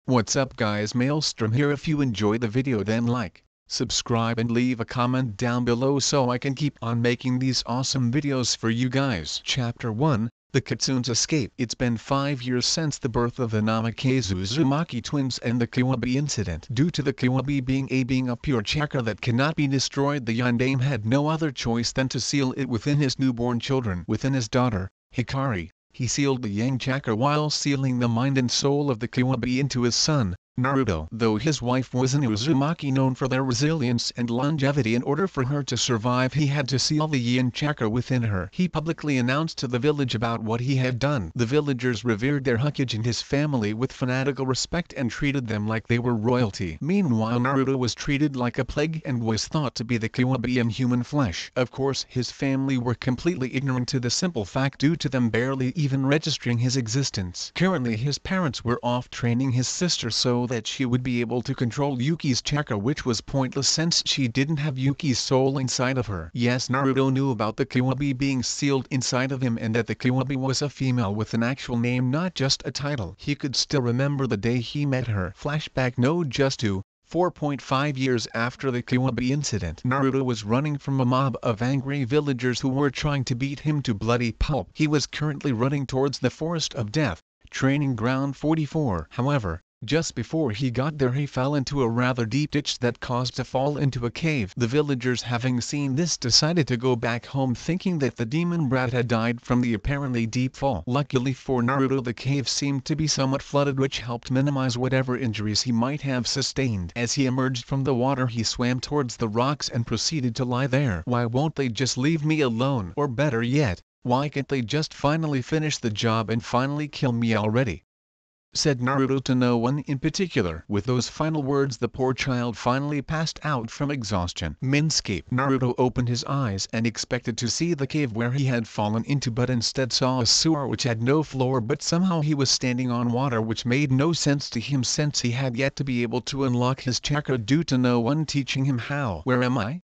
What's up guys, Maelstrom here. If you enjoy the video then like, subscribe and leave a comment down below so I can keep on making these awesome videos for you guys. Chapter 1, The Kitsune's Escape. It's been 5 years since the birth of the Namikaze Uzumaki twins and the Kiwabi incident. Due to the Kiwabi being a pure chakra that cannot be destroyed, the Yondaime had no other choice than to seal it within his newborn children. Within his daughter, Hikari, he sealed the Yang chakra while sealing the mind and soul of the Kiwabi into his son, Naruto. Though his wife was an Uzumaki known for their resilience and longevity, in order for her to survive he had to seal the Yin chakra within her. He publicly announced to the village about what he had done. The villagers revered their Hokage and his family with fanatical respect and treated them like they were royalty. Meanwhile Naruto was treated like a plague and was thought to be the Kiwabi in human flesh. Of course his family were completely ignorant to the simple fact, due to them barely even registering his existence. Currently his parents were off training his sister so that she would be able to control Yuki's chakra, which was pointless since she didn't have Yuki's soul inside of her. Yes, Naruto knew about the Kiwabi being sealed inside of him and that the Kiwabi was a female with an actual name, not just a title. He could still remember the day he met her. Flashback no just to 4.5 years after the Kiwabi incident. Naruto was running from a mob of angry villagers who were trying to beat him to bloody pulp. He was currently running towards the Forest of Death, Training Ground 44. However, just before he got there he fell into a rather deep ditch that caused to fall into a cave. The villagers, having seen this, decided to go back home thinking that the demon brat had died from the apparently deep fall. Luckily for Naruto, the cave seemed to be somewhat flooded, which helped minimize whatever injuries he might have sustained. As he emerged from the water he swam towards the rocks and proceeded to lie there. Why won't they just leave me alone? Or better yet, why can't they just finally finish the job and finally kill me already? Said Naruto to no one in particular. With those final words the poor child finally passed out from exhaustion. Minscape. Naruto opened his eyes and expected to see the cave where he had fallen into, but instead saw a sewer which had no floor, but somehow he was standing on water, which made no sense to him since he had yet to be able to unlock his chakra due to no one teaching him how. Where am I?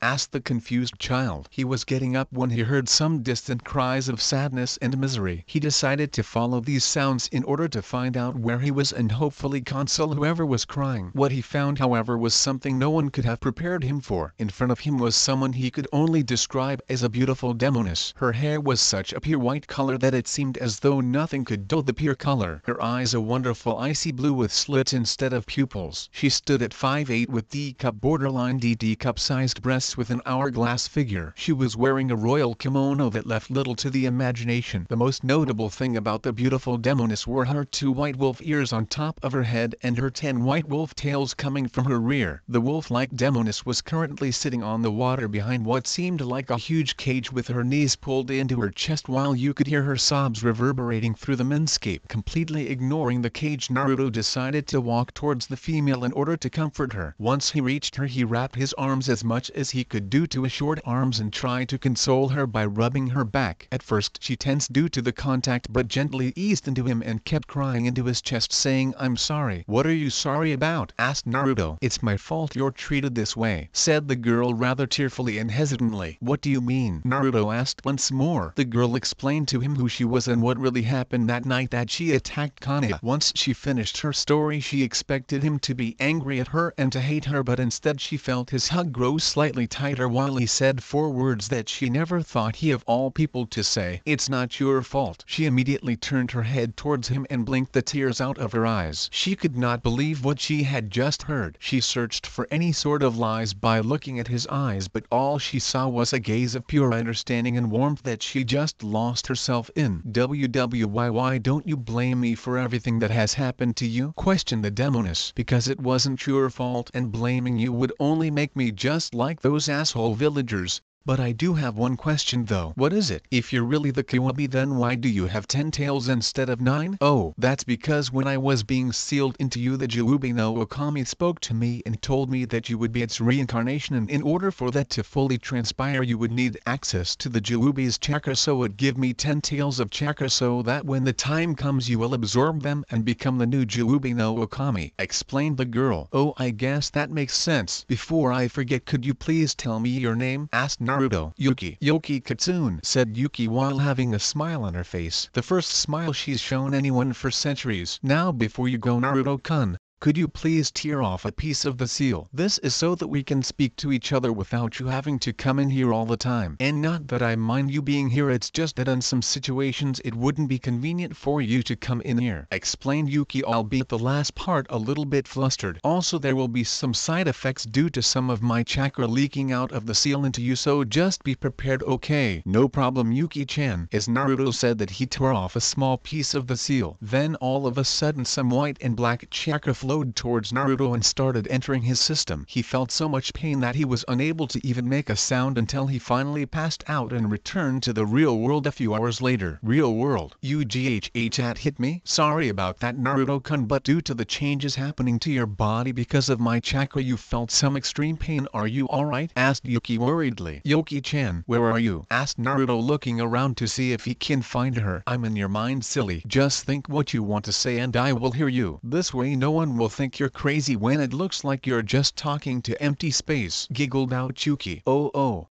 Asked the confused child. He was getting up when he heard some distant cries of sadness and misery. He decided to follow these sounds in order to find out where he was and hopefully console whoever was crying. What he found, however, was something no one could have prepared him for. In front of him was someone he could only describe as a beautiful demoness. Her hair was such a pure white color that it seemed as though nothing could dull the pure color. Her eyes a wonderful icy blue with slits instead of pupils. She stood at 5'8" with D-cup borderline D-cup sized breasts with an hourglass figure. She was wearing a royal kimono that left little to the imagination. The most notable thing about the beautiful demoness were her 2 white wolf ears on top of her head and her 10 white wolf tails coming from her rear. The wolf-like demoness was currently sitting on the water behind what seemed like a huge cage with her knees pulled into her chest while you could hear her sobs reverberating through the minscape. Completely ignoring the cage, Naruto decided to walk towards the female in order to comfort her. Once he reached her he wrapped his arms as much as he could do to his short arms and tried to console her by rubbing her back. At first she tensed due to the contact but gently eased into him and kept crying into his chest saying, "I'm sorry." "What are you sorry about?" asked Naruto. "It's my fault you're treated this way," said the girl rather tearfully and hesitantly. "What do you mean?" Naruto asked once more. The girl explained to him who she was and what really happened that night that she attacked Kaniya. Once she finished her story she expected him to be angry at her and to hate her, but instead she felt his hug grow slightly tighter while he said 4 words that she never thought he of all people to say. "It's not your fault." She immediately turned her head towards him and blinked the tears out of her eyes. She could not believe what she had just heard. She searched for any sort of lies by looking at his eyes, but all she saw was a gaze of pure understanding and warmth that she just lost herself in. "Why don't you blame me for everything that has happened to you?" questioned the demoness. "Because it wasn't your fault, and blaming you would only make me just like those asshole villagers. But I do have one question though." "What is it?" "If you're really the Kiwabi, then why do you have 10 tails instead of 9? "Oh, that's because when I was being sealed into you the Jiubi no Okami spoke to me and told me that you would be its reincarnation, and in order for that to fully transpire you would need access to the Jiubi's chakra, so it give me 10 tails of chakra so that when the time comes you will absorb them and become the new Jiubi no Okami," explained the girl. "Oh, I guess that makes sense. Before I forget, could you please tell me your name?" asked Naruto. Naruto. Yuki Kitsune, said Yuki while having a smile on her face. The first smile she's shown anyone for centuries. Now before you go Naruto-kun, could you please tear off a piece of the seal? This is so that we can speak to each other without you having to come in here all the time. And not that I mind you being here, it's just that in some situations it wouldn't be convenient for you to come in here, explained Yuki, albeit the last part a little bit flustered. Also there will be some side effects due to some of my chakra leaking out of the seal into you, so just be prepared, okay? No problem Yuki-chan. As Naruto said that, he tore off a small piece of the seal. Then all of a sudden some white and black chakra flowed towards Naruto and started entering his system. He felt so much pain that he was unable to even make a sound until he finally passed out and returned to the real world a few hours later. Real world. Chat hit me? Sorry about that Naruto-kun, but due to the changes happening to your body because of my chakra you felt some extreme pain. Are you alright? Asked Yuki worriedly. Yuki-chan, where are you? Asked Naruto, looking around to see if he can find her. I'm in your mind, silly. Just think what you want to say and I will hear you. This way no one will think you're crazy when it looks like you're just talking to empty space, giggled out Yuki. Oh,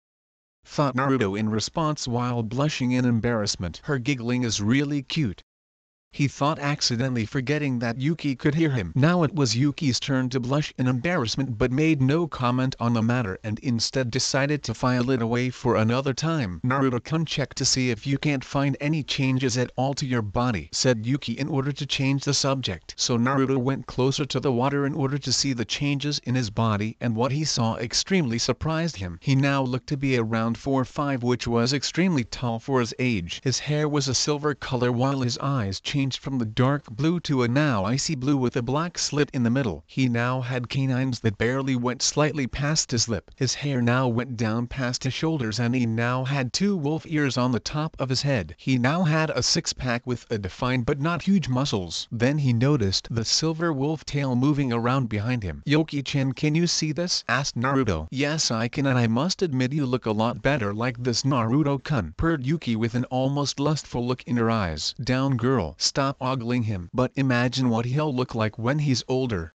thought Naruto in response while blushing in embarrassment. Her giggling is really cute. He thought, accidentally forgetting that Yuki could hear him. Now it was Yuki's turn to blush in embarrassment, but made no comment on the matter and instead decided to file it away for another time. Naruto-kun, check to see if you can't find any changes at all to your body, said Yuki in order to change the subject. So Naruto went closer to the water in order to see the changes in his body, and what he saw extremely surprised him. He now looked to be around 4'5", which was extremely tall for his age. His hair was a silver color while his eyes changed from the dark blue to a now icy blue with a black slit in the middle. He now had canines that barely went slightly past his lip. His hair now went down past his shoulders and he now had 2 wolf ears on the top of his head. He now had a six-pack with a defined but not huge muscles. Then he noticed the silver wolf tail moving around behind him. Yuki-chan, can you see this? Asked Naruto. Yes, I can, and I must admit you look a lot better like this Naruto-kun, purred Yuki with an almost lustful look in her eyes. Down girl, stop ogling him. But imagine what he'll look like when he's older.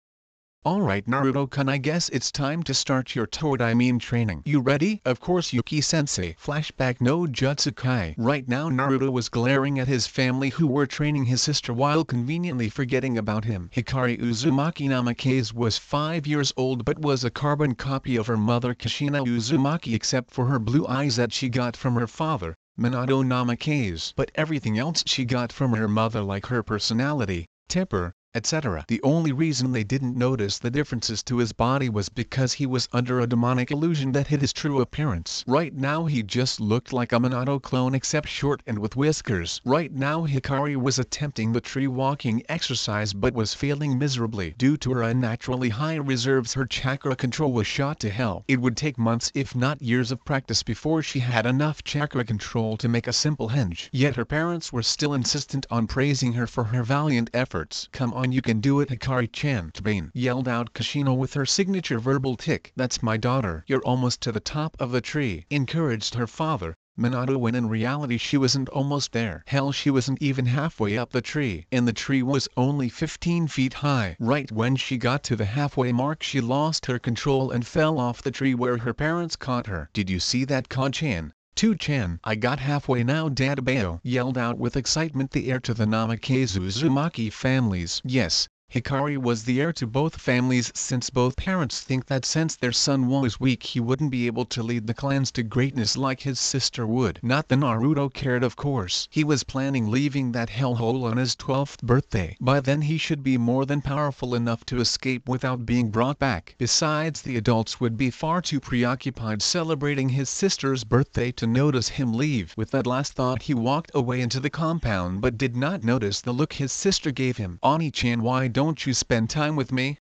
Alright Naruto-kun, I guess it's time to start your training. You ready? Of course Yuki-sensei. Flashback no Jutsukai. Right now Naruto was glaring at his family who were training his sister while conveniently forgetting about him. Hikari Uzumaki Namikaze was 5 years old but was a carbon copy of her mother Kushina Uzumaki except for her blue eyes that she got from her father, Minato Namikaze. But everything else she got from her mother, like her personality, temper, etc. The only reason they didn't notice the differences to his body was because he was under a demonic illusion that hid his true appearance. Right now he just looked like a Minato clone except short and with whiskers. Right now Hikari was attempting the tree walking exercise but was failing miserably. Due to her unnaturally high reserves, her chakra control was shot to hell. It would take months if not years of practice before she had enough chakra control to make a simple henge. Yet her parents were still insistent on praising her for her valiant efforts. Come on, you can do it, Hikari-chan, yelled out Kushina with her signature verbal tick. That's my daughter. You're almost to the top of the tree, encouraged her father, Minato, when in reality she wasn't almost there. Hell, she wasn't even halfway up the tree, and the tree was only 15 feet high. Right when she got to the halfway mark she lost her control and fell off the tree where her parents caught her. Did you see that, Kon-chan? 2-chan, I got halfway now, Dadabayo yelled out with excitement, the heir to the Namikaze Uzumaki families. Yes, Hikari was the heir to both families since both parents think that since their son was weak he wouldn't be able to lead the clans to greatness like his sister would. Not that Naruto cared, of course. He was planning leaving that hellhole on his 12th birthday. By then he should be more than powerful enough to escape without being brought back. Besides, the adults would be far too preoccupied celebrating his sister's birthday to notice him leave. With that last thought he walked away into the compound but did not notice the look his sister gave him. Oni-chan, why don't you spend time with me?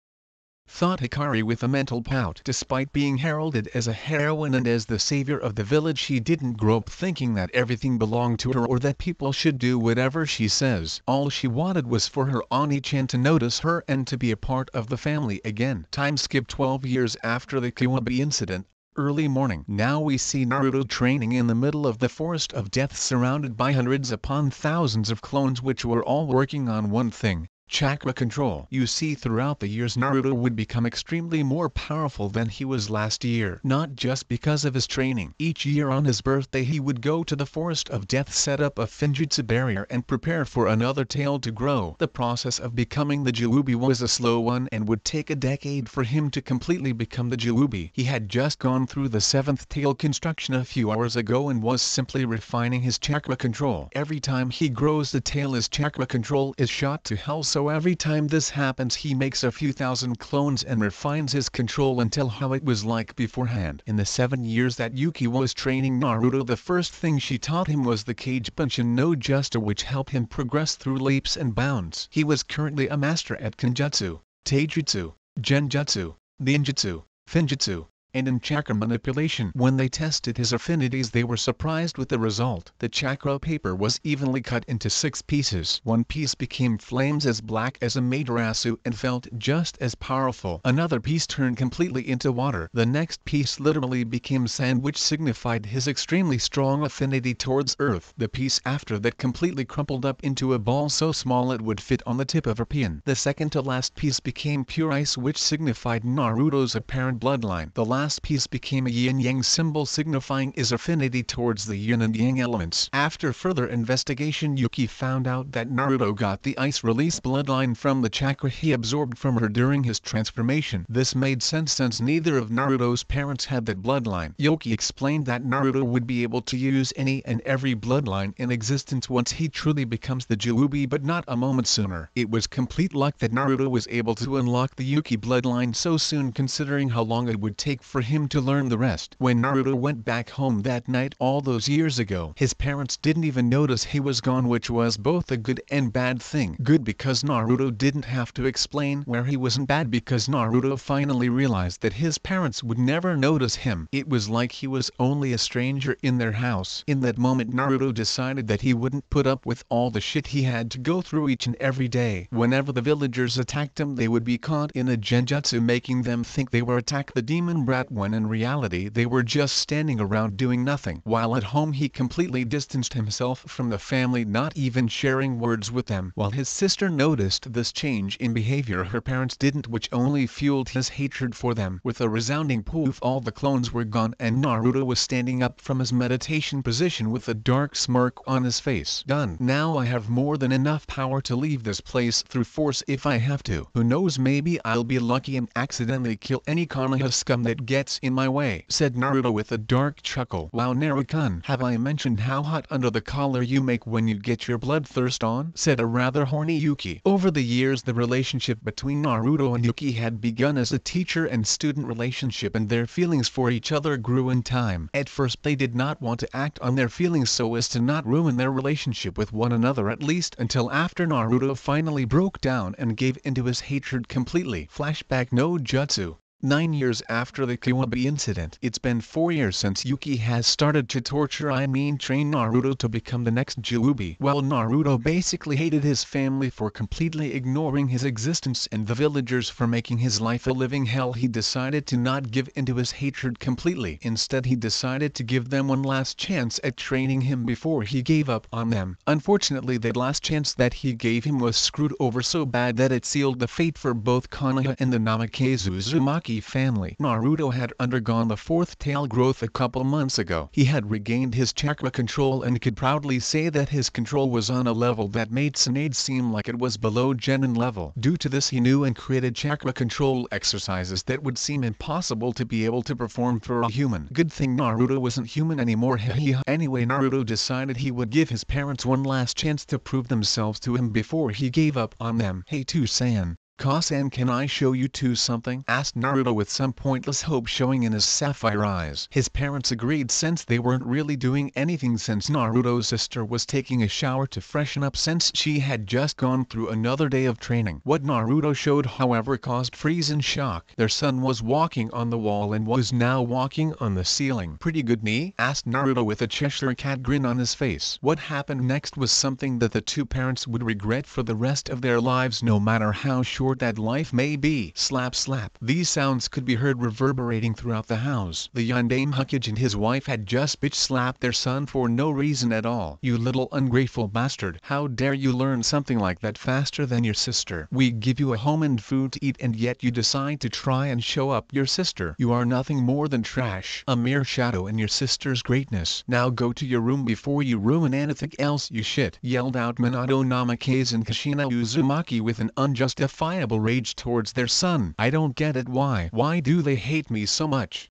Thought Hikari with a mental pout. Despite being heralded as a heroine and as the savior of the village, she didn't grow up thinking that everything belonged to her or that people should do whatever she says. All she wanted was for her Oni-chan to notice her and to be a part of the family again. Time skip 12 years after the Kiwabe incident. Early morning. Now we see Naruto training in the middle of the forest of death surrounded by hundreds upon thousands of clones which were all working on one thing, Chakra control. You see, throughout the years Naruto would become extremely more powerful than he was last year. Not just because of his training. Each year on his birthday he would go to the Forest of Death, set up a Finjutsu barrier and prepare for another tail to grow. The process of becoming the Jiubi was a slow one and would take a decade for him to completely become the Jiubi. He had just gone through the 7th tail construction a few hours ago and was simply refining his chakra control. Every time he grows the tail, his chakra control is shot to hell, so every time this happens he makes a few thousand clones and refines his control until how it was like beforehand. In the 7 years that Yuki was training Naruto, the first thing she taught him was the Kage Bunshin no Justa, which helped him progress through leaps and bounds. He was currently a master at Kenjutsu, Taijutsu, Genjutsu, Ninjutsu, Finjutsu, and in chakra manipulation. When they tested his affinities they were surprised with the result. The chakra paper was evenly cut into 6 pieces. One piece became flames as black as Amaterasu and felt just as powerful. Another piece turned completely into water. The next piece literally became sand, which signified his extremely strong affinity towards earth. The piece after that completely crumpled up into a ball so small it would fit on the tip of a pin. The second to last piece became pure ice, which signified Naruto's apparent bloodline. The last piece became a yin-yang symbol, signifying his affinity towards the yin and yang elements. After further investigation, Yuki found out that Naruto got the ice release bloodline from the chakra he absorbed from her during his transformation. This made sense since neither of Naruto's parents had that bloodline. Yuki explained that Naruto would be able to use any and every bloodline in existence once he truly becomes the Jiubi, but not a moment sooner. It was complete luck that Naruto was able to unlock the Yuki bloodline so soon, considering how long it would take for him to learn the rest. When Naruto went back home that night all those years ago, his parents didn't even notice he was gone, which was both a good and bad thing. Good because Naruto didn't have to explain where he was, and bad because Naruto finally realized that his parents would never notice him. It was like he was only a stranger in their house. In that moment Naruto decided that he wouldn't put up with all the shit he had to go through each and every day. Whenever the villagers attacked him they would be caught in a genjutsu, making them think they were attack the demon brat when in reality they were just standing around doing nothing. While at home he completely distanced himself from the family, not even sharing words with them. While his sister noticed this change in behavior her parents didn't, which only fueled his hatred for them. With a resounding poof, all the clones were gone and Naruto was standing up from his meditation position with a dark smirk on his face. Done. Now I have more than enough power to leave this place through force if I have to. Who knows, maybe I'll be lucky and accidentally kill any Konoha scum that gets in my way, said Naruto with a dark chuckle. Wow, Naruto-kun, have I mentioned how hot under the collar you make when you get your bloodthirst on? Said a rather horny Yuki. Over the years the relationship between Naruto and Yuki had begun as a teacher and student relationship, and their feelings for each other grew in time. At first they did not want to act on their feelings so as to not ruin their relationship with one another, at least until after Naruto finally broke down and gave into his hatred completely. Flashback no Jutsu. 9 years after the Kiwami incident. It's been 4 years since Yuki has started to train Naruto to become the next Jiubi. While Naruto basically hated his family for completely ignoring his existence and the villagers for making his life a living hell, he decided to not give into his hatred completely. Instead he decided to give them one last chance at training him before he gave up on them. Unfortunately that last chance that he gave him was screwed over so bad that it sealed the fate for both Konoha and the Namikaze Uzumaki family. Naruto had undergone the 4th tail growth a couple months ago. He had regained his chakra control and could proudly say that his control was on a level that made Tsunade seem like it was below Genin level. Due to this he knew and created chakra control exercises that would seem impossible to be able to perform for a human. Good thing Naruto wasn't human anymore. Anyway, Naruto decided he would give his parents one last chance to prove themselves to him before he gave up on them. Hey Two-san, Ka-san, can I show you two something? Asked Naruto with some pointless hope showing in his sapphire eyes. His parents agreed since they weren't really doing anything since Naruto's sister was taking a shower to freshen up since she had just gone through another day of training. What Naruto showed however caused Friesen shock. Their son was walking on the wall and was now walking on the ceiling. Pretty good knee? Asked Naruto with a Cheshire cat grin on his face. What happened next was something that the two parents would regret for the rest of their lives, no matter how short short that life may be. Slap slap. These sounds could be heard reverberating throughout the house. The Yondaime Hokage and his wife had just bitch-slapped their son for no reason at all. You little ungrateful bastard. How dare you learn something like that faster than your sister? We give you a home and food to eat and yet you decide to try and show up your sister. You are nothing more than trash. A mere shadow in your sister's greatness. Now go to your room before you ruin anything else you shit. Yelled out Minato Namikaze and Kushina Uzumaki with an unjustifiable rage towards their son. I don't get it. Why do they hate me so much?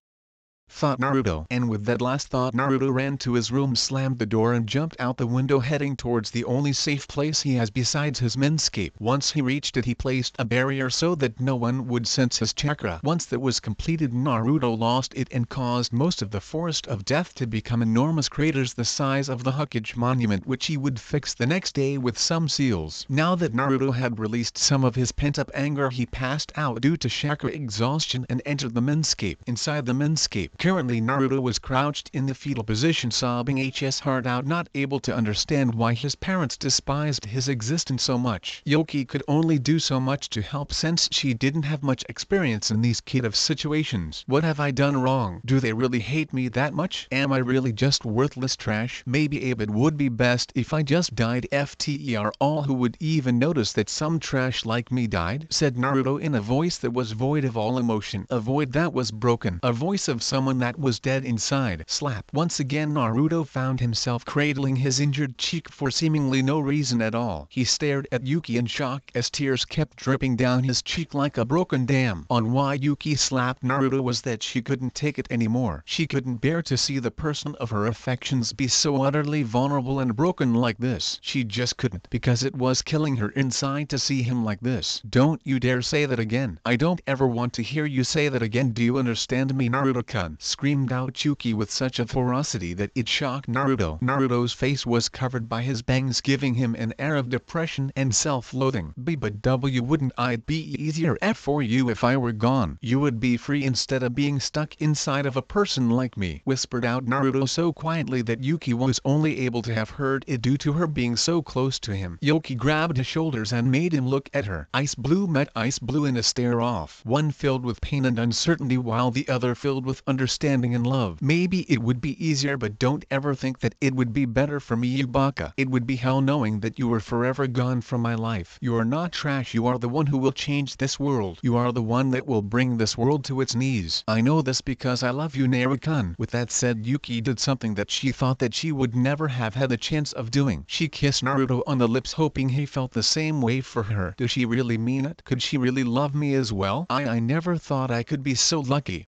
Thought Naruto. And with that last thought Naruto ran to his room, slammed the door and jumped out the window, heading towards the only safe place he has besides his Minscape. Once he reached it he placed a barrier so that no one would sense his chakra. Once that was completed Naruto lost it and caused most of the Forest of Death to become enormous craters the size of the Hokage Monument, which he would fix the next day with some seals. Now that Naruto had released some of his pent-up anger he passed out due to chakra exhaustion and entered the Minscape. Inside the Minscape, currently Naruto was crouched in the fetal position, sobbing his heart out, not able to understand why his parents despised his existence so much. Yoki could only do so much to help since she didn't have much experience in these kind of situations. What have I done wrong? Do they really hate me that much? Am I really just worthless trash? Maybe it would be best if I just died. FTER all who would even notice that some trash like me died, said Naruto in a voice that was void of all emotion, a void that was broken, a voice of someone that was dead inside. Slap. Once again Naruto found himself cradling his injured cheek for seemingly no reason at all. He stared at Yuki in shock as tears kept dripping down his cheek like a broken dam. On why Yuki slapped Naruto was that she couldn't take it anymore. She couldn't bear to see the person of her affections be so utterly vulnerable and broken like this. She just couldn't, because it was killing her inside to see him like this. Don't you dare say that again. I don't ever want to hear you say that again. Do you understand me, Naruto-kun? Screamed out Yuki with such a ferocity that it shocked Naruto. Naruto's face was covered by his bangs, giving him an air of depression and self-loathing. But wouldn't it be easier for you if I were gone? You would be free instead of being stuck inside of a person like me, whispered out Naruto so quietly that Yuki was only able to have heard it due to her being so close to him. Yuki grabbed his shoulders and made him look at her. Ice Blue met Ice Blue in a stare-off, one filled with pain and uncertainty while the other filled with understanding and love. Maybe it would be easier, but don't ever think that it would be better for me, you baka. It would be hell knowing that you were forever gone from my life. You are not trash. You are the one who will change this world. You are the one that will bring this world to its knees. I know this because I love you, Naruto-kun. With that said, Yuki did something that she thought that she would never have had the chance of doing. She kissed Naruto on the lips, hoping he felt the same way for her. Does she really mean it? Could she really love me as well? I never thought I could be so lucky.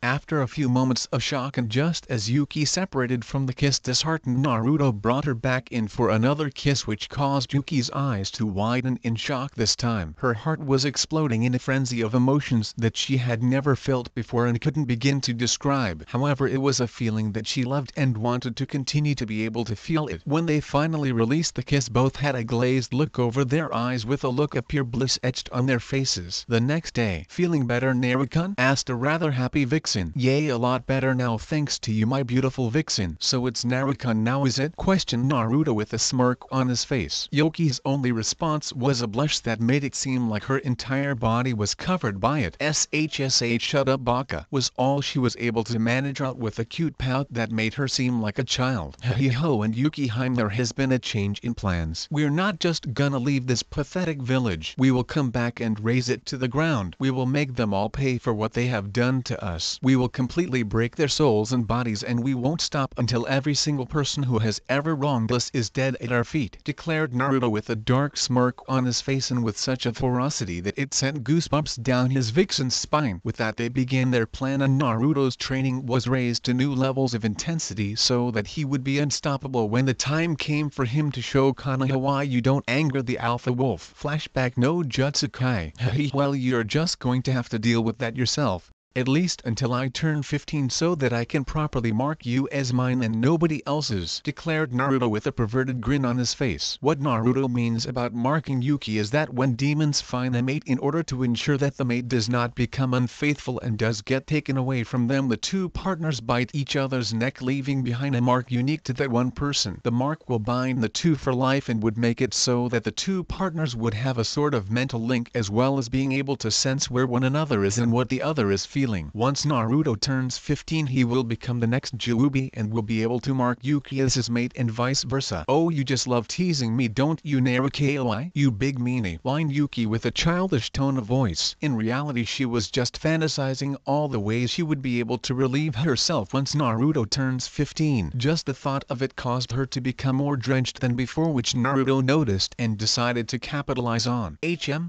After a few moments of shock and just as Yuki separated from the kiss, disheartened Naruto brought her back in for another kiss, which caused Yuki's eyes to widen in shock this time. Her heart was exploding in a frenzy of emotions that she had never felt before and couldn't begin to describe. However, it was a feeling that she loved and wanted to continue to be able to feel it. When they finally released the kiss, both had a glazed look over their eyes with a look of pure bliss etched on their faces. The next day, feeling better, Naruto-kun? Asked a rather happy Vixen. Yay, a lot better now, thanks to you, my beautiful Vixen. So it's Naruto-kun now, is it? Questioned Naruto with a smirk on his face. Yuki's only response was a blush that made it seem like her entire body was covered by it. SHSH, shut up baka, was all she was able to manage out with a cute pout that made her seem like a child. Hey-ho, and Yuki-heim, there has been a change in plans. We're not just gonna leave this pathetic village. We will come back and raze it to the ground. We will make them all pay for what they have done to us. We will completely break their souls and bodies, and we won't stop until every single person who has ever wronged us is dead at our feet, declared Naruto with a dark smirk on his face and with such a ferocity that it sent goosebumps down his Vixen's spine. With that, they began their plan, and Naruto's training was raised to new levels of intensity so that he would be unstoppable when the time came for him to show Konoha why you don't anger the Alpha Wolf. Flashback: no Jutsu Kai. Well, you're just going to have to deal with that yourself. at least until I turn 15 so that I can properly mark you as mine and nobody else's," declared Naruto with a perverted grin on his face. What Naruto means about marking Yuki is that when demons find a mate, in order to ensure that the mate does not become unfaithful and does get taken away from them, the two partners bite each other's neck, leaving behind a mark unique to that one person. The mark will bind the two for life and would make it so that the two partners would have a sort of mental link, as well as being able to sense where one another is and what the other is feeling. Once Naruto turns 15, he will become the next Kyuubi and will be able to mark Yuki as his mate and vice versa. "Oh, you just love teasing me, don't you, Narukoi? You big meanie," whined Yuki with a childish tone of voice. In reality, she was just fantasizing all the ways she would be able to relieve herself once Naruto turns 15. Just the thought of it caused her to become more drenched than before, which Naruto noticed and decided to capitalize on.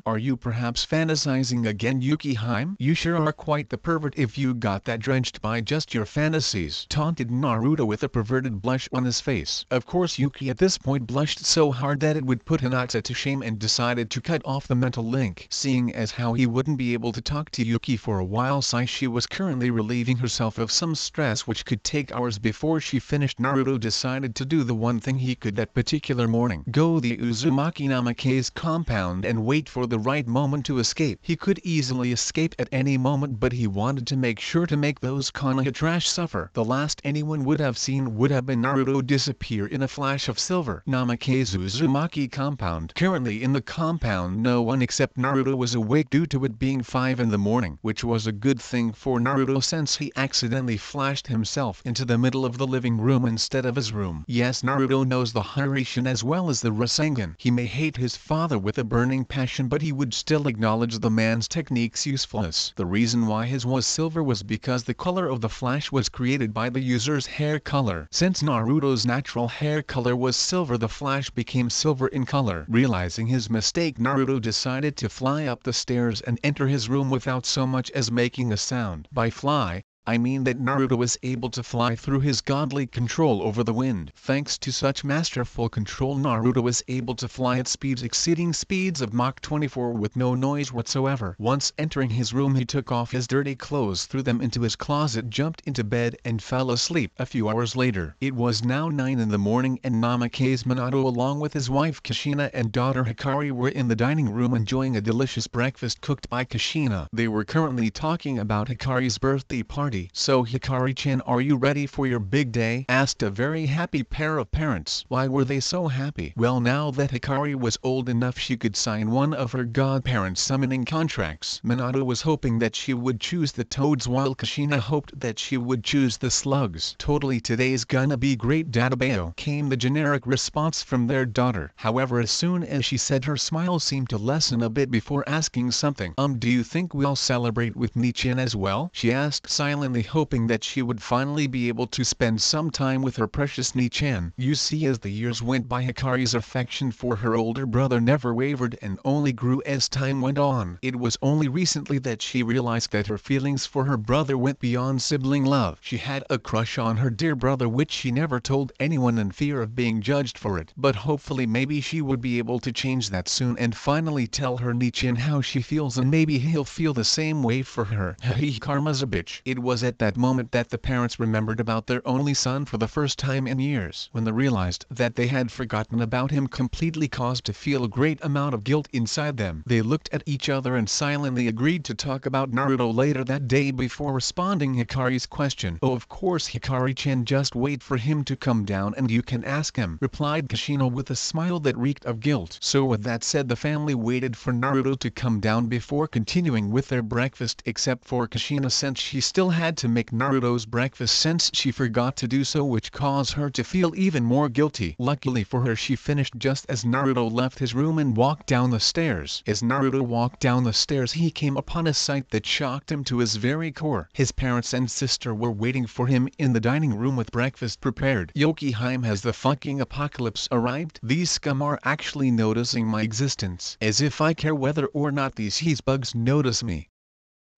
Are you perhaps fantasizing again, Yuki-hime? You sure are quite the pervert if you got that drenched by just your fantasies," taunted Naruto with a perverted blush on his face. Of course, Yuki at this point blushed so hard that it would put Hinata to shame and decided to cut off the mental link. Seeing as how he wouldn't be able to talk to Yuki for a while, since she was currently relieving herself of some stress which could take hours before she finished, Naruto decided to do the one thing he could that particular morning: go the Uzumaki Namake's compound and wait for the right moment to escape. He could easily escape at any moment, but he wanted to make sure to make those Konoha trash suffer. The last anyone would have seen would have been Naruto disappear in a flash of silver. Namake's Uzumaki compound. Currently in the compound, no one except Naruto was awake due to it being 5 in the morning, which was a good thing for Naruto since he accidentally flashed himself into the middle of the living room instead of his room. Yes, Naruto knows the Hiraishin as well as the Rasengan. He may hate his father with a burning passion, but he would still acknowledge the man's technique's usefulness. The reason why his was silver was because the color of the flash was created by the user's hair color. Since Naruto's natural hair color was silver, the flash became silver in color. Realizing his mistake, Naruto decided to fly up the stairs and enter his room without so much as making a sound. By fly, I mean that Naruto was able to fly through his godly control over the wind. Thanks to such masterful control, Naruto was able to fly at speeds exceeding speeds of Mach 24 with no noise whatsoever. Once entering his room, he took off his dirty clothes, threw them into his closet, jumped into bed and fell asleep. A few hours later, it was now 9 in the morning and Namake's Minato along with his wife Kushina and daughter Hikari were in the dining room enjoying a delicious breakfast cooked by Kushina. They were currently talking about Hikari's birthday party. "So Hikari-chan, are you ready for your big day?" asked a very happy pair of parents. Why were they so happy? Well, now that Hikari was old enough, she could sign one of her godparents' summoning contracts. Minato was hoping that she would choose the toads, while Kushina hoped that she would choose the slugs. "Totally, today's gonna be great, Dadabayo," came the generic response from their daughter. However, as soon as she said, her smile seemed to lessen a bit before asking something. Do you think we'll celebrate with Nichan as well?" she asked, silently hoping that she would finally be able to spend some time with her precious Nichan. You see, as the years went by, Hikari's affection for her older brother never wavered and only grew as time went on. It was only recently that she realized that her feelings for her brother went beyond sibling love. She had a crush on her dear brother, which she never told anyone in fear of being judged for it. But hopefully maybe she would be able to change that soon and finally tell her Nichan how she feels, and maybe he'll feel the same way for her. Karma's a bitch. It was at that moment that the parents remembered about their only son for the first time in years. When they realized that they had forgotten about him completely, caused to feel a great amount of guilt inside them, they looked at each other and silently agreed to talk about Naruto later that day before responding Hikari's question. "Oh, of course, Hikari-chan, just wait for him to come down and you can ask him," replied Kushina with a smile that reeked of guilt. So with that said, the family waited for Naruto to come down before continuing with their breakfast, except for Kushina, since she still had to make Naruto's breakfast since she forgot to do so, which caused her to feel even more guilty. Luckily for her, she finished just as Naruto left his room and walked down the stairs. As Naruto walked down the stairs, he came upon a sight that shocked him to his very core. His parents and sister were waiting for him in the dining room with breakfast prepared. "Yuki-hime, has the fucking apocalypse arrived? These scum are actually noticing my existence. As if I care whether or not these bugs notice me."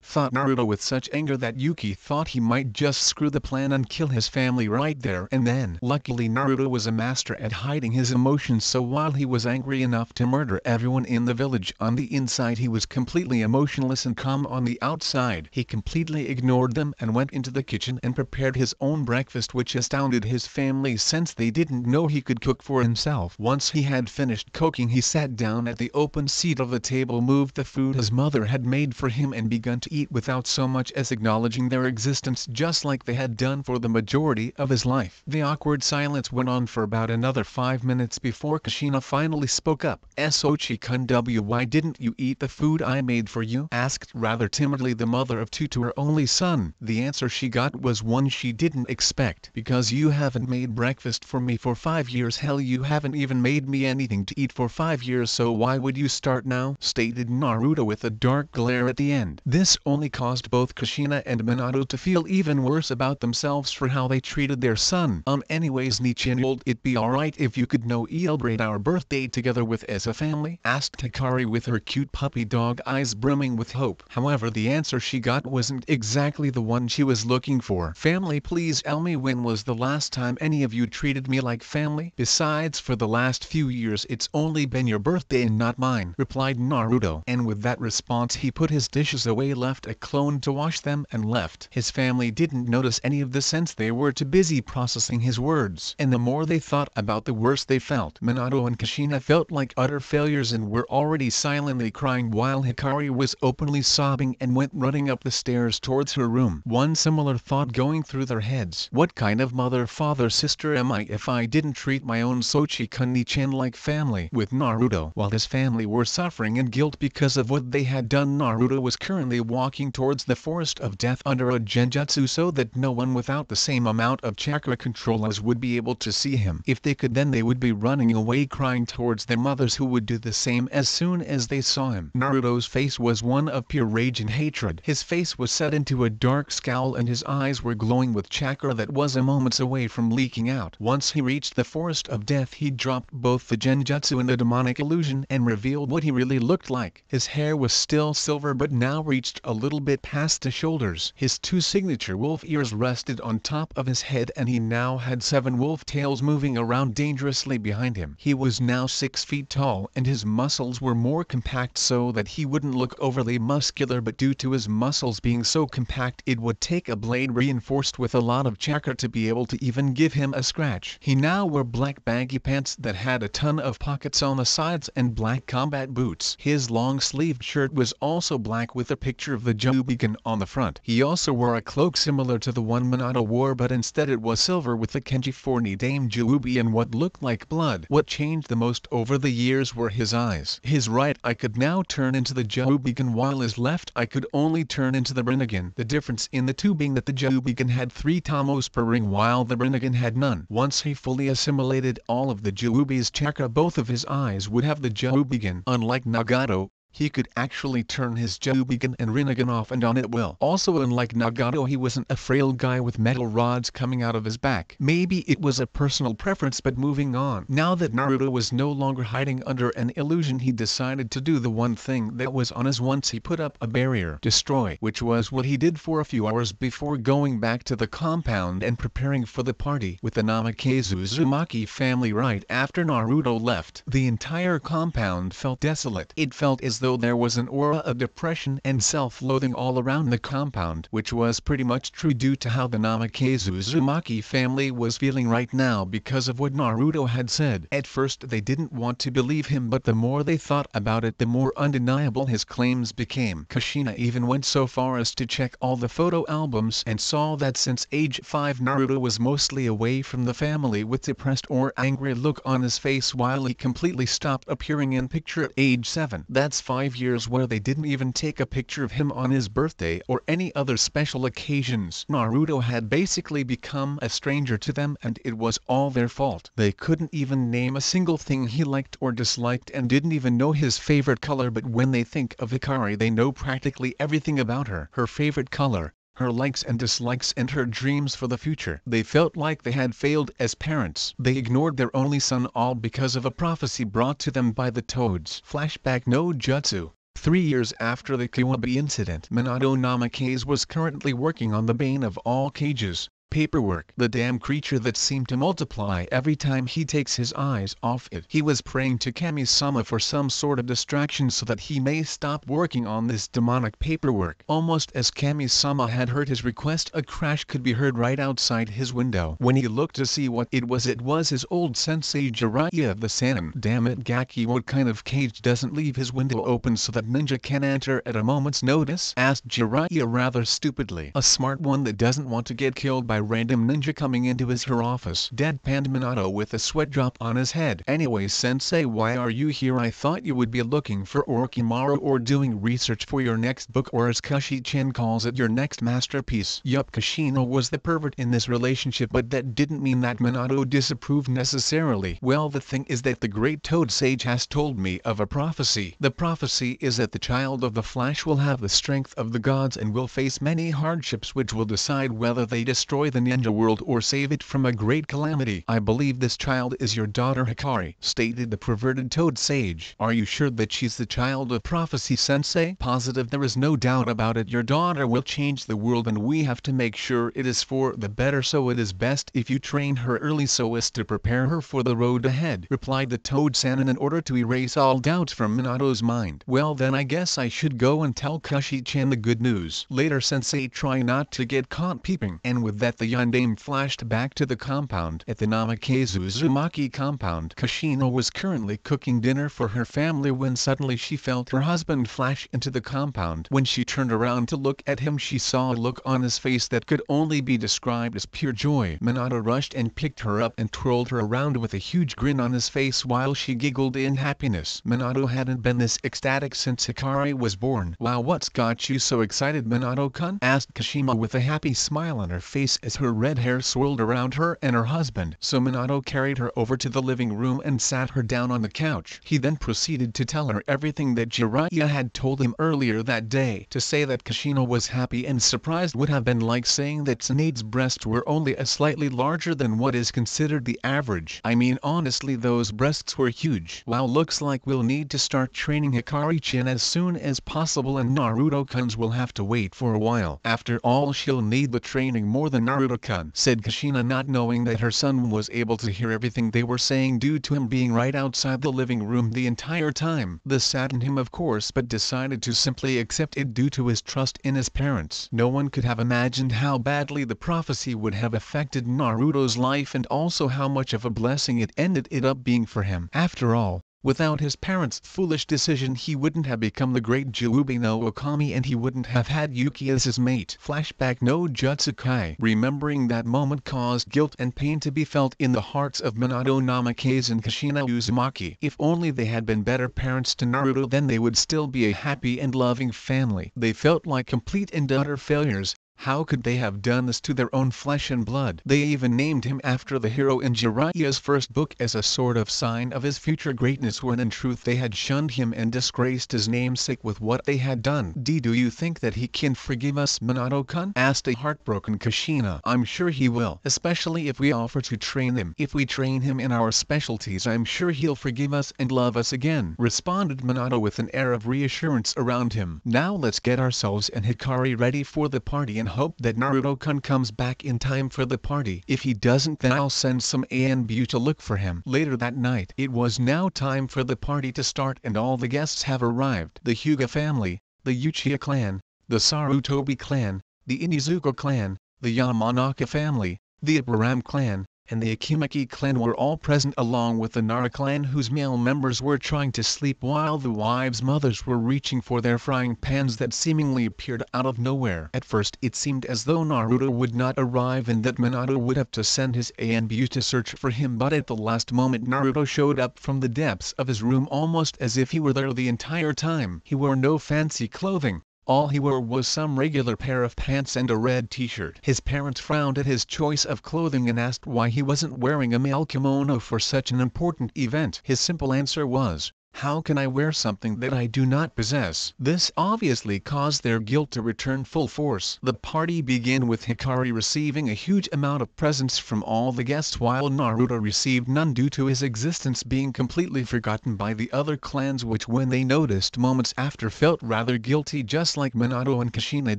thought Naruto with such anger that Yuki thought he might just screw the plan and kill his family right there and then. Luckily Naruto was a master at hiding his emotions, so while he was angry enough to murder everyone in the village, on the inside he was completely emotionless and calm on the outside. He completely ignored them and went into the kitchen and prepared his own breakfast, which astounded his family since they didn't know he could cook for himself. Once he had finished cooking, he sat down at the open seat of the table, moved the food his mother had made for him and begun to eat without so much as acknowledging their existence, just like they had done for the majority of his life. The awkward silence went on for about another 5 minutes before Kushina finally spoke up. "Sochi-kun, why didn't you eat the food I made for you?" asked rather timidly the mother of two to her only son. The answer she got was one she didn't expect. "Because you haven't made breakfast for me for 5 years. Hell, you haven't even made me anything to eat for 5 years, so why would you start now?" stated Naruto with a dark glare at the end. This only caused both Kushina and Minato to feel even worse about themselves for how they treated their son. Anyways, Nichin, would it be alright if you could celebrate our birthday together with as a family?" asked Hikari with her cute puppy dog eyes brimming with hope. However, the answer she got wasn't exactly the one she was looking for. "Family, please tell me, when was the last time any of you treated me like family? Besides, for the last few years it's only been your birthday and not mine," replied Naruto. And with that response he put his dishes away, left a clone to wash them, and left. His family didn't notice any of this since they were too busy processing his words, and the more they thought about the worse they felt. Minato and Kushina felt like utter failures and were already silently crying, while Hikari was openly sobbing and went running up the stairs towards her room. One similar thought going through their heads: what kind of mother, father, sister am I if I didn't treat my own Sochi-kun Nichan like family? With Naruto, while his family were suffering in guilt because of what they had done, Naruto was currently walking towards the forest of death under a genjutsu so that no one without the same amount of chakra control as would be able to see him. If they could, then they would be running away crying towards their mothers, who would do the same as soon as they saw him. Naruto's face was one of pure rage and hatred. His face was set into a dark scowl and his eyes were glowing with chakra that was a moments away from leaking out. Once he reached the forest of death, he dropped both the genjutsu and the demonic illusion and revealed what he really looked like. His hair was still silver but now reached a little bit past the shoulders. His two signature wolf ears rested on top of his head and he now had 7 wolf tails moving around dangerously behind him. He was now 6 feet tall and his muscles were more compact so that he wouldn't look overly muscular, but due to his muscles being so compact it would take a blade reinforced with a lot of chakra to be able to even give him a scratch. He now wore black baggy pants that had a ton of pockets on the sides and black combat boots. His long-sleeved shirt was also black with a picture of the Jobugen on the front. He also wore a cloak similar to the one Minato wore, but instead it was silver with the kanji for Dame Juubi and what looked like blood. What changed the most over the years were his eyes. His right eye could now turn into the Jobugen while his left eye could only turn into the Rinnegan. The difference in the two being that the Jobugen had 3 tamos per ring while the Rinnegan had none. Once he fully assimilated all of the Juubi's chakra, both of his eyes would have the Jobugen. Unlike Nagato, he could actually turn his Jobugen and Rinnegan off and on at will. Also, unlike Nagato, he wasn't a frail guy with metal rods coming out of his back. Maybe it was a personal preference, but moving on. Now that Naruto was no longer hiding under an illusion, he decided to do the one thing that was on his once he put up a barrier: destroy, which was what he did for a few hours before going back to the compound and preparing for the party with the Namikaze Uzumaki family. Right after Naruto left, the entire compound felt desolate. It felt as though there was an aura of depression and self-loathing all around the compound, which was pretty much true due to how the Namikaze Uzumaki family was feeling right now because of what Naruto had said. At first they didn't want to believe him, but the more they thought about it, the more undeniable his claims became. Kushina even went so far as to check all the photo albums and saw that since age 5 Naruto was mostly away from the family with depressed or angry look on his face, while he completely stopped appearing in picture at age 7. That's 5 years where they didn't even take a picture of him on his birthday or any other special occasions. Naruto had basically become a stranger to them and it was all their fault. They couldn't even name a single thing he liked or disliked and didn't even know his favorite color, but when they think of Hikari they know practically everything about her. Her favorite color, her likes and dislikes, and her dreams for the future. They felt like they had failed as parents. They ignored their only son, all because of a prophecy brought to them by the Toads. Flashback no Jutsu. 3 years after the Kiwabe incident, Minato Namikaze was currently working on the bane of all cages, paperwork. The damn creature that seemed to multiply every time he takes his eyes off it. He was praying to Kami-sama for some sort of distraction so that he may stop working on this demonic paperwork. Almost as Kami-sama had heard his request, a crash could be heard right outside his window. When he looked to see what it was his old sensei Jiraiya of the Sannin. Damn it, Gaki, what kind of cage doesn't leave his window open so that ninja can enter at a moment's notice? Asked Jiraiya rather stupidly. A smart one that doesn't want to get killed by random ninja coming into her office. Deadpanned Minato with a sweat drop on his head. Anyway, sensei, why are you here? I thought you would be looking for Orochimaru or doing research for your next book, or as Kashi-chan calls it, your next masterpiece. Yup, Kushina was the pervert in this relationship, but that didn't mean that Minato disapproved necessarily. Well, the thing is that the great Toad Sage has told me of a prophecy. The prophecy is that the child of the Flash will have the strength of the gods and will face many hardships which will decide whether they destroy the ninja world or save it from a great calamity. I believe this child is your daughter Hikari, stated the perverted Toad Sage. Are you sure that she's the child of prophecy, sensei? Positive, there is no doubt about it. Your daughter will change the world and we have to make sure it is for the better, so it is best if you train her early so as to prepare her for the road ahead, replied the Toad Sannin in order to erase all doubts from Minato's mind. Well then, I guess I should go and tell Kashi-chan the good news. Later, sensei, try not to get caught peeping. And with that, the Yondaime flashed back to the compound. At the Namikaze Uzumaki compound, Kushina was currently cooking dinner for her family when suddenly she felt her husband flash into the compound. When she turned around to look at him, she saw a look on his face that could only be described as pure joy. Minato rushed and picked her up and twirled her around with a huge grin on his face while she giggled in happiness. Minato hadn't been this ecstatic since Hikari was born. Wow, what's got you so excited, Minato-kun? Asked Kashima with a happy smile on her face as her red hair swirled around her and her husband. So Minato carried her over to the living room and sat her down on the couch. He then proceeded to tell her everything that Jiraiya had told him earlier that day. To say that Kushina was happy and surprised would have been like saying that Tsunade's breasts were only a slightly larger than what is considered the average. I mean, honestly, those breasts were huge. Wow, looks like we'll need to start training Hikari-chan as soon as possible, and Naruto-kun's will have to wait for a while. After all, she'll need the training more than Naruto-kun, said Kushina, not knowing that her son was able to hear everything they were saying due to him being right outside the living room the entire time. This saddened him, of course, but decided to simply accept it due to his trust in his parents. No one could have imagined how badly the prophecy would have affected Naruto's life and also how much of a blessing it ended up being for him. After all, without his parents' foolish decision, he wouldn't have become the great Jubei no Okami, and he wouldn't have had Yuki as his mate. Flashback no Jutsukai. Remembering that moment caused guilt and pain to be felt in the hearts of Minato Namikaze and Kushina Uzumaki. If only they had been better parents to Naruto, then they would still be a happy and loving family. They felt like complete and utter failures. How could they have done this to their own flesh and blood? They even named him after the hero in Jiraiya's first book as a sort of sign of his future greatness, when in truth they had shunned him and disgraced his namesake with what they had done. Do you think that he can forgive us, Minato-kun? Asked a heartbroken Kushina. I'm sure he will, especially if we offer to train him. If we train him in our specialties, I'm sure he'll forgive us and love us again, responded Minato with an air of reassurance around him. Now let's get ourselves and Hikari ready for the party and hope that Naruto-kun comes back in time for the party. If he doesn't, then I'll send some ANBU to look for him. Later that night, it was now time for the party to start, and all the guests have arrived. The Hyuga family, the Uchiha clan, the Sarutobi clan, the Inizuka clan, the Yamanaka family, the Abraham clan, and the Akimaki clan were all present, along with the Nara clan, whose male members were trying to sleep while the wives' mothers were reaching for their frying pans that seemingly appeared out of nowhere. At first it seemed as though Naruto would not arrive and that Minato would have to send his ANBU to search for him, but at the last moment Naruto showed up from the depths of his room almost as if he were there the entire time. He wore no fancy clothing. All he wore was some regular pair of pants and a red t-shirt. His parents frowned at his choice of clothing and asked why he wasn't wearing a male kimono for such an important event. His simple answer was, How can I wear something that I do not possess? This obviously caused their guilt to return full force. The party began with Hikari receiving a huge amount of presents from all the guests while Naruto received none due to his existence being completely forgotten by the other clans, which when they noticed moments after felt rather guilty. Just like Minato and Kushina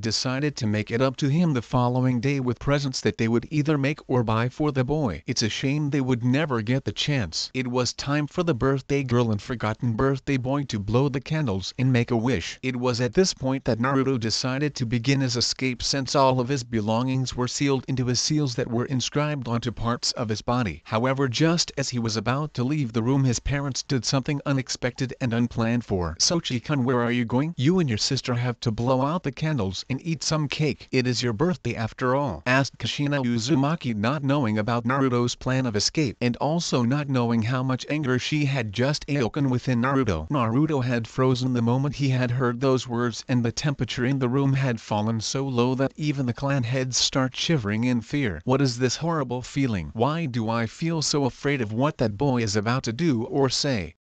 decided to make it up to him the following day with presents that they would either make or buy for the boy. It's a shame they would never get the chance. It was time for the birthday girl and forgotten birthday boy to blow the candles and make a wish. It was at this point that Naruto decided to begin his escape, since all of his belongings were sealed into his seals that were inscribed onto parts of his body. However, just as he was about to leave the room, his parents did something unexpected and unplanned for. "Sochi-kun, where are you going? You and your sister have to blow out the candles and eat some cake. It is your birthday after all," asked Kushina Uzumaki, not knowing about Naruto's plan of escape and also not knowing how much anger she had just awoken within Naruto. Naruto had frozen the moment he had heard those words, and the temperature in the room had fallen so low that even the clan heads start shivering in fear. What is this horrible feeling? Why do I feel so afraid of what that boy is about to do or say?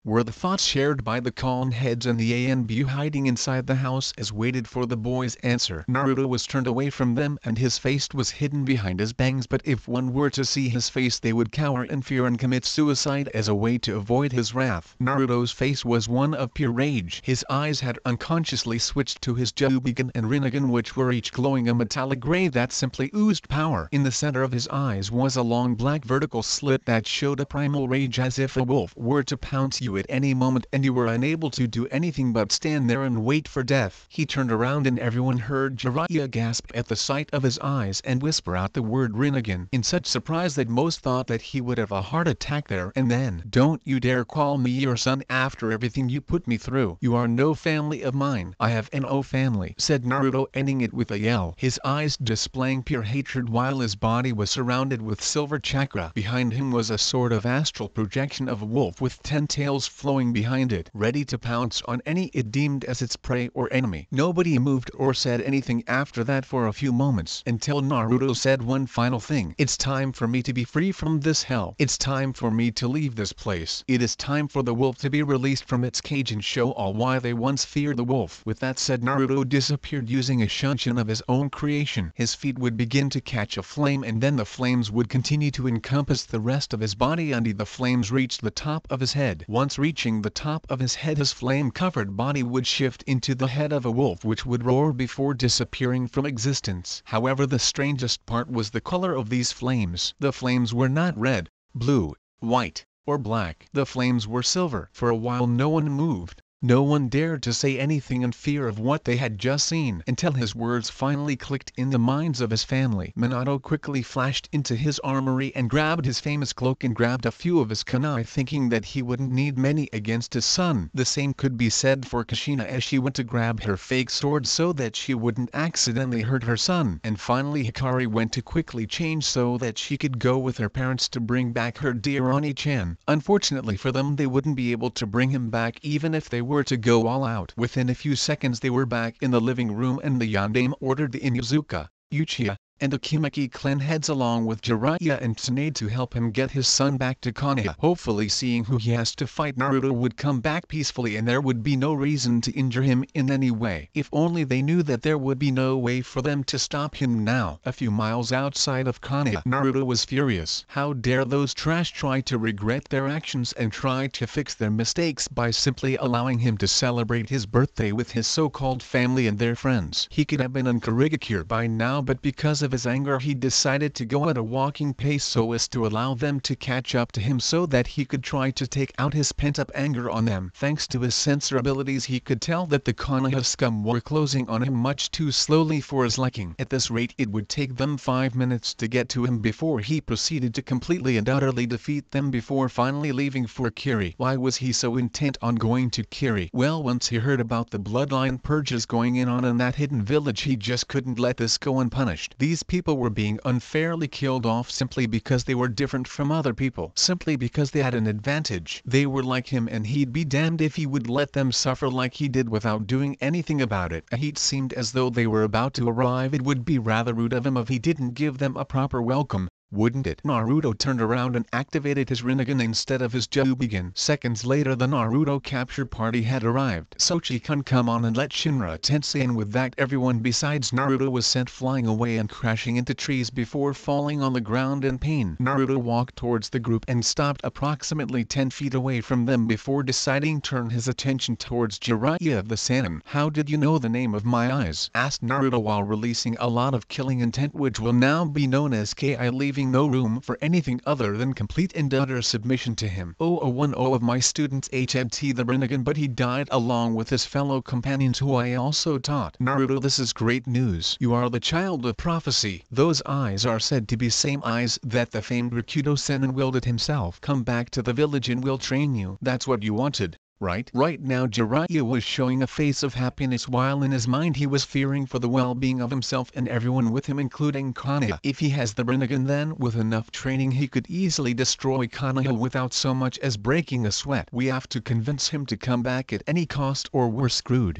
Were the thoughts shared by the clan heads and the ANBU hiding inside the house as waited for the boy's answer. Naruto was turned away from them and his face was hidden behind his bangs, but if one were to see his face they would cower in fear and commit suicide as a way to avoid his wrath. Naruto's face was one of pure rage. His eyes had unconsciously switched to his Jubigan and Rinnegan, which were each glowing a metallic gray that simply oozed power. In the center of his eyes was a long black vertical slit that showed a primal rage, as if a wolf were to pounce you at any moment and you were unable to do anything but stand there and wait for death. He turned around and everyone heard Jiraiya gasp at the sight of his eyes and whisper out the word Rinnegan in such surprise that most thought that he would have a heart attack there and then. "Don't you dare call me your son after everything you put me through. You are no family of mine. I have no family," said Naruto, ending it with a yell, his eyes displaying pure hatred while his body was surrounded with silver chakra. Behind him was a sort of astral projection of a wolf with 10 tails flowing behind it, ready to pounce on any it deemed as its prey or enemy. Nobody moved or said anything after that for a few moments, until Naruto said one final thing. "It's time for me to be free from this hell. It's time for me to leave this place. It is time for the wolf to be released from its cage and show all why they once feared the wolf." With that said, Naruto disappeared using a shunshin of his own creation. His feet would begin to catch a flame and then the flames would continue to encompass the rest of his body until the flames reached the top of his head. Once reaching the top of his head, his flame-covered body would shift into the head of a wolf, which would roar before disappearing from existence. However, the strangest part was the color of these flames. The flames were not red, blue, white, or black. The flames were silver. For a while no one moved. No one dared to say anything in fear of what they had just seen, until his words finally clicked in the minds of his family. Minato quickly flashed into his armory and grabbed his famous cloak and grabbed a few of his kunai, thinking that he wouldn't need many against his son. The same could be said for Kushina as she went to grab her fake sword so that she wouldn't accidentally hurt her son. And finally Hikari went to quickly change so that she could go with her parents to bring back her dear Oni-chan. Unfortunately for them, they wouldn't be able to bring him back even if they were to go all out. Within a few seconds they were back in the living room and the Yondaime ordered the Inuzuka, Uchiha, and the Kimaki clan heads along with Jiraiya and Tsunade to help him get his son back to Konoha. Hopefully seeing who he has to fight, Naruto would come back peacefully and there would be no reason to injure him in any way. If only they knew that there would be no way for them to stop him now. A few miles outside of Konoha, Naruto was furious. How dare those trash try to regret their actions and try to fix their mistakes by simply allowing him to celebrate his birthday with his so-called family and their friends. He could have been on Kurigakure by now, but because of his anger he decided to go at a walking pace so as to allow them to catch up to him so that he could try to take out his pent-up anger on them. Thanks to his sensor abilities he could tell that the Konoha scum were closing on him much too slowly for his liking. At this rate it would take them 5 minutes to get to him before he proceeded to completely and utterly defeat them before finally leaving for Kiri. Why was he so intent on going to Kiri? Well, once he heard about the bloodline purges going on in that hidden village, he just couldn't let this go unpunished. These people were being unfairly killed off simply because they were different from other people, simply because they had an advantage. They were like him and he'd be damned if he would let them suffer like he did without doing anything about it. It seemed as though they were about to arrive. It would be rather rude of him if he didn't give them a proper welcome. wouldn't it? Naruto turned around and activated his Rinnegan instead of his Jubigan. Seconds later the Naruto capture party had arrived. Sochi-kun, come on and let Shinra Tensei in. With that, everyone besides Naruto was sent flying away and crashing into trees before falling on the ground in pain. Naruto walked towards the group and stopped approximately 10 feet away from them before deciding to turn his attention towards Jiraiya of the Sannin. "How did you know the name of my eyes?" asked Naruto while releasing a lot of killing intent, which will now be known as Ki, leaving no room for anything other than complete and utter submission to him. One of my students had the Rinnegan, but he died along with his fellow companions who I also taught. Naruto, this is great news. You are the child of prophecy. Those eyes are said to be same eyes that the famed Rikudo Sennin wielded himself. Come back to the village and we'll train you. That's what you wanted, right? Right now Jiraiya was showing a face of happiness while in his mind he was fearing for the well-being of himself and everyone with him, including Konoha. If he has the Rinnegan, then with enough training he could easily destroy Konoha without so much as breaking a sweat. We have to convince him to come back at any cost or we're screwed,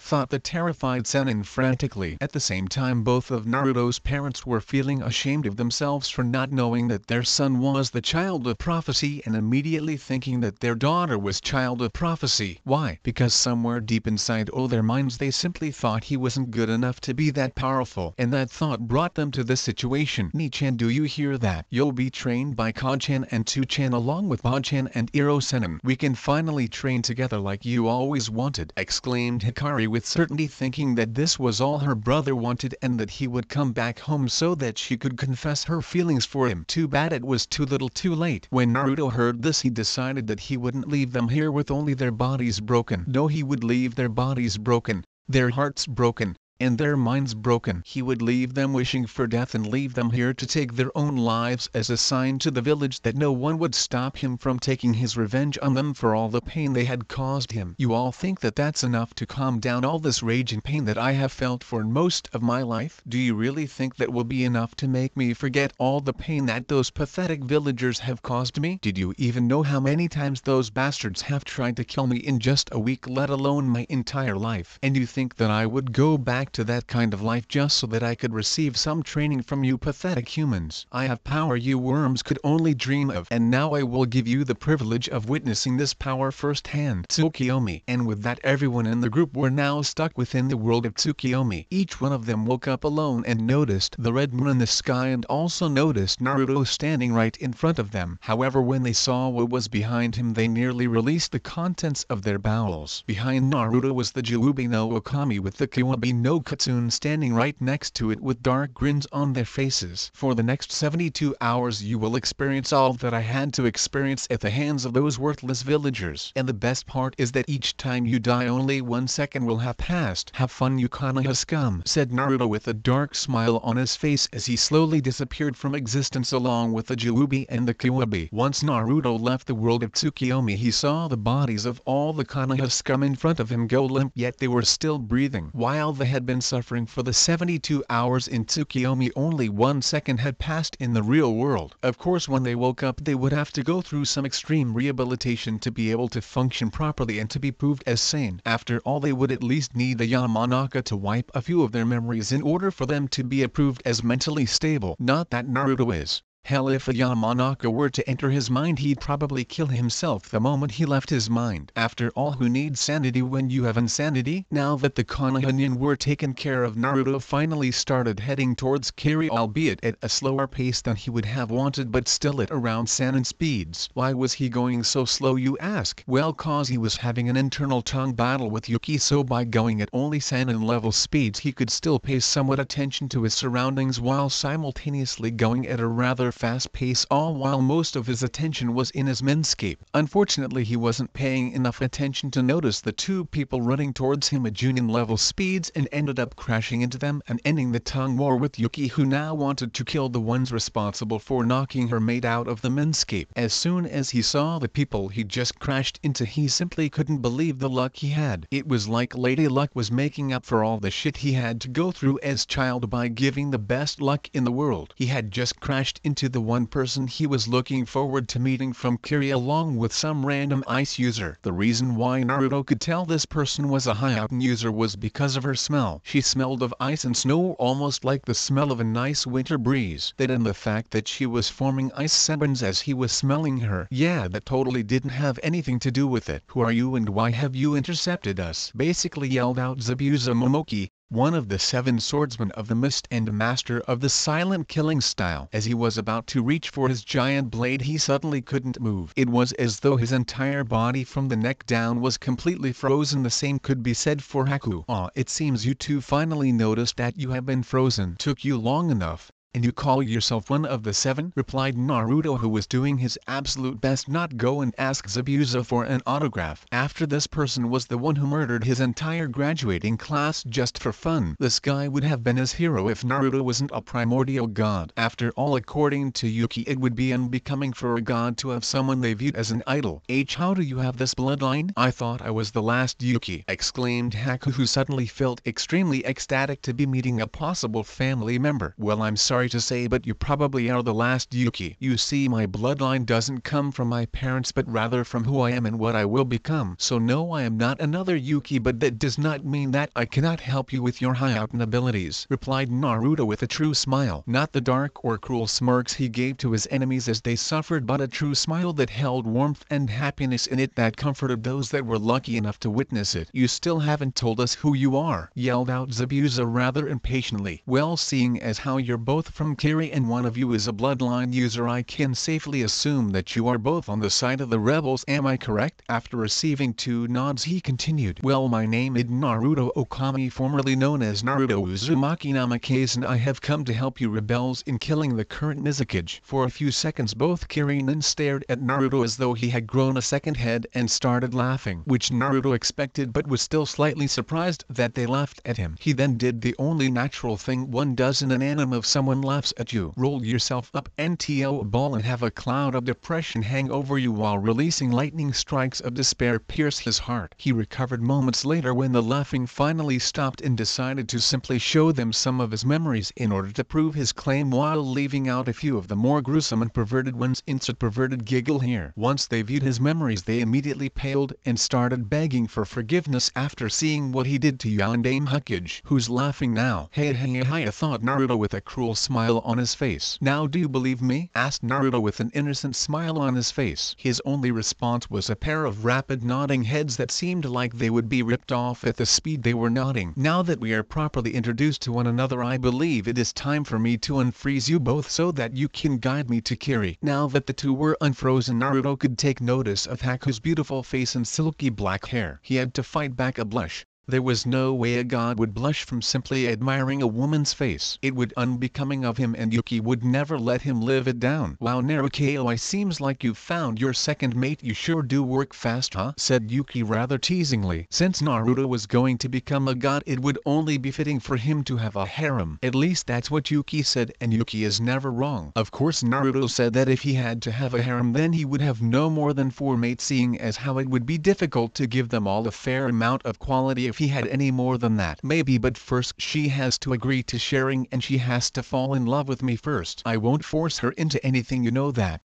thought the terrified Sennin frantically. At the same time, both of Naruto's parents were feeling ashamed of themselves for not knowing that their son was the child of prophecy and immediately thinking that their daughter was child of prophecy. Why? Because somewhere deep inside their minds they simply thought he wasn't good enough to be that powerful, and that thought brought them to this situation. Ni-chan, do you hear that? You'll be trained by Kon-chan and Tu-chan along with Bon-chan and Iro Sennin. We can finally train together like you always wanted, exclaimed Hikari with certainty, thinking that this was all her brother wanted and that he would come back home so that she could confess her feelings for him. Too bad it was too little too late. When Naruto heard this, he decided that he wouldn't leave them here with only their bodies broken. No, he would leave their bodies broken, their hearts broken, and their minds broken. He would leave them wishing for death and leave them here to take their own lives as a sign to the village that no one would stop him from taking his revenge on them for all the pain they had caused him. You all think that that's enough to calm down all this rage and pain that I have felt for most of my life? Do you really think that will be enough to make me forget all the pain that those pathetic villagers have caused me? Did you even know how many times those bastards have tried to kill me in just a week, let alone my entire life? And you think that I would go back to that kind of life just so that I could receive some training from you pathetic humans? I have power you worms could only dream of, and now I will give you the privilege of witnessing this power firsthand. Tsukiyomi. And with that, everyone in the group were now stuck within the world of Tsukiyomi. Each one of them woke up alone and noticed the red moon in the sky and also noticed Naruto standing right in front of them. However, when they saw what was behind him, they nearly released the contents of their bowels. Behind Naruto was the Juubi no Okami with the Kiwabi no Kitsune standing right next to it with dark grins on their faces. For the next 72 hours you will experience all that I had to experience at the hands of those worthless villagers. And the best part is that each time you die only 1 second will have passed. Have fun, you Konoha scum, said Naruto with a dark smile on his face as he slowly disappeared from existence along with the Juubi and the Kiwabi. Once Naruto left the world of Tsukiyomi, he saw the bodies of all the Konoha scum in front of him go limp, yet they were still breathing. While they had been suffering for the 72 hours in Tsukiyomi, only 1 second had passed in the real world. Of course, when they woke up they would have to go through some extreme rehabilitation to be able to function properly and to be proved as sane. After all, they would at least need the Yamanaka to wipe a few of their memories in order for them to be approved as mentally stable. Not that Naruto is. Hell, if a Yamanaka were to enter his mind, he'd probably kill himself the moment he left his mind. After all, who needs sanity when you have insanity? Now that the Konoha were taken care of, Naruto finally started heading towards Kiri, albeit at a slower pace than he would have wanted, but still at around Sannin speeds. Why was he going so slow, you ask? Well, cause he was having an internal tongue battle with Yuki, so by going at only Sannin level speeds he could still pay somewhat attention to his surroundings while simultaneously going at a rather fast pace, all while most of his attention was in his menscape. Unfortunately, he wasn't paying enough attention to notice the two people running towards him at Junin level speeds and ended up crashing into them and ending the tongue war with Yuki, who now wanted to kill the ones responsible for knocking her mate out of the menscape. As soon as he saw the people he just crashed into, he simply couldn't believe the luck he had. It was like Lady Luck was making up for all the shit he had to go through as child by giving the best luck in the world. He had just crashed into to the one person he was looking forward to meeting from Kiri along with some random ice user. The reason why Naruto could tell this person was a Hiaten user was because of her smell. She smelled of ice and snow almost like the smell of a nice winter breeze. That and the fact that she was forming ice summons as he was smelling her. Yeah, that totally didn't have anything to do with it. Who are you and why have you intercepted us? Basically yelled out Zabuza Momoki, one of the 7 swordsmen of the mist and master of the silent killing style. As he was about to reach for his giant blade, he suddenly couldn't move. It was as though his entire body from the neck down was completely frozen. The same could be said for Haku. Aw, it seems you two finally noticed that you have been frozen. Took you long enough. And you call yourself one of the 7? Replied Naruto, who was doing his absolute best not go and ask Zabuza for an autograph. After this person was the one who murdered his entire graduating class just for fun. This guy would have been his hero if Naruto wasn't a primordial god. After all, according to Yuki, it would be unbecoming for a god to have someone they viewed as an idol. How do you have this bloodline? I thought I was the last Yuki, exclaimed Haku, who suddenly felt extremely ecstatic to be meeting a possible family member. Well, I'm sorry to say, but you probably are the last Yuki. You see, my bloodline doesn't come from my parents but rather from who I am and what I will become. So no, I am not another Yuki, but that does not mean that I cannot help you with your Hiaten abilities, replied Naruto with a true smile. Not the dark or cruel smirks he gave to his enemies as they suffered, but a true smile that held warmth and happiness in it that comforted those that were lucky enough to witness it. You still haven't told us who you are, yelled out Zabuza rather impatiently. Well, seeing as how you're both from Kiri and one of you is a bloodline user, I can safely assume that you are both on the side of the rebels. Am I correct? After receiving 2 nods, he continued. Well, my name is Naruto Okami, formerly known as Naruto Uzumaki Namikaze, and I have come to help you rebels in killing the current Mizukage. For a few seconds both Kiri and stared at Naruto as though he had grown a second head and started laughing, which Naruto expected but was still slightly surprised that they laughed at him. He then did the only natural thing one does in an anime: if someone laughs at you, roll yourself up into a ball and have a cloud of depression hang over you while releasing lightning strikes of despair pierce his heart. He recovered moments later when the laughing finally stopped and decided to simply show them some of his memories in order to prove his claim while leaving out a few of the more gruesome and perverted ones. Insert perverted giggle here. Once they viewed his memories, they immediately paled and started begging for forgiveness after seeing what he did to Yondaime Hokage. Who's laughing now? Hey, thought Naruto with a cruel smile on his face. Now do you believe me? Asked Naruto with an innocent smile on his face. His only response was a pair of rapid nodding heads that seemed like they would be ripped off at the speed they were nodding. Now that we are properly introduced to one another, I believe it is time for me to unfreeze you both so that you can guide me to Kiri. Now that the two were unfrozen, Naruto could take notice of Haku's beautiful face and silky black hair. He had to fight back a blush. There was no way a god would blush from simply admiring a woman's face. It would unbecoming of him, and Yuki would never let him live it down. Wow, Naruto, seems like you've found your second mate. You sure do work fast, huh? Said Yuki rather teasingly. Since Naruto was going to become a god, it would only be fitting for him to have a harem. At least that's what Yuki said, and Yuki is never wrong. Of course Naruto said that if he had to have a harem then he would have no more than 4 mates, seeing as how it would be difficult to give them all a fair amount of quality if he had any more than that. Maybe, but first she has to agree to sharing and she has to fall in love with me first. I won't force her into anything, you know that,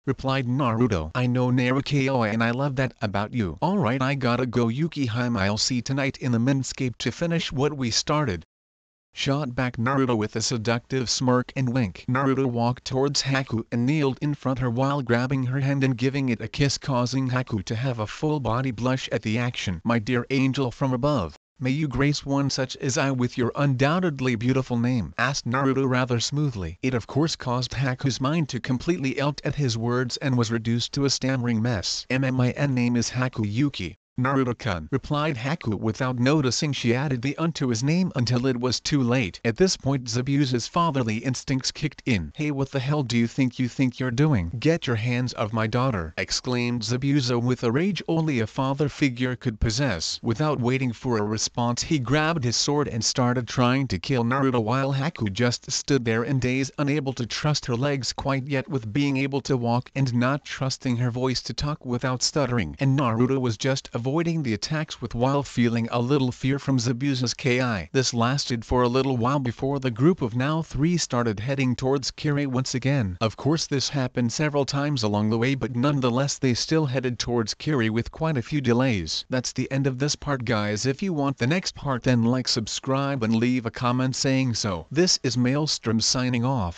replied Naruto. I know, Naruto, and I love that about you. Alright, I gotta go, Yuki. I'll see you tonight in the Minscape to finish what we started. Shot back Naruto with a seductive smirk and wink. Naruto walked towards Haku and kneeled in front of her while grabbing her hand and giving it a kiss, causing Haku to have a full body blush at the action. My dear angel from above, may you grace one such as I with your undoubtedly beautiful name, asked Naruto rather smoothly. It of course caused Haku's mind to completely melt at his words and was reduced to a stammering mess. My name is Haku Yuki, Naruto-kun, replied Haku without noticing she added the to his name until it was too late. At this point Zabuza's fatherly instincts kicked in. Hey, what the hell do you think you're doing? Get your hands off my daughter, exclaimed Zabuza with a rage only a father figure could possess. Without waiting for a response, he grabbed his sword and started trying to kill Naruto while Haku just stood there in daze, unable to trust her legs quite yet with being able to walk and not trusting her voice to talk without stuttering. And Naruto was just avoiding the attacks with while feeling a little fear from Zabuza's KI. This lasted for a little while before the group of now 3 started heading towards Kiri once again. Of course this happened several times along the way, but nonetheless they still headed towards Kiri with quite a few delays. That's the end of this part, guys. If you want the next part, then like, subscribe and leave a comment saying so. This is Maelstrom signing off.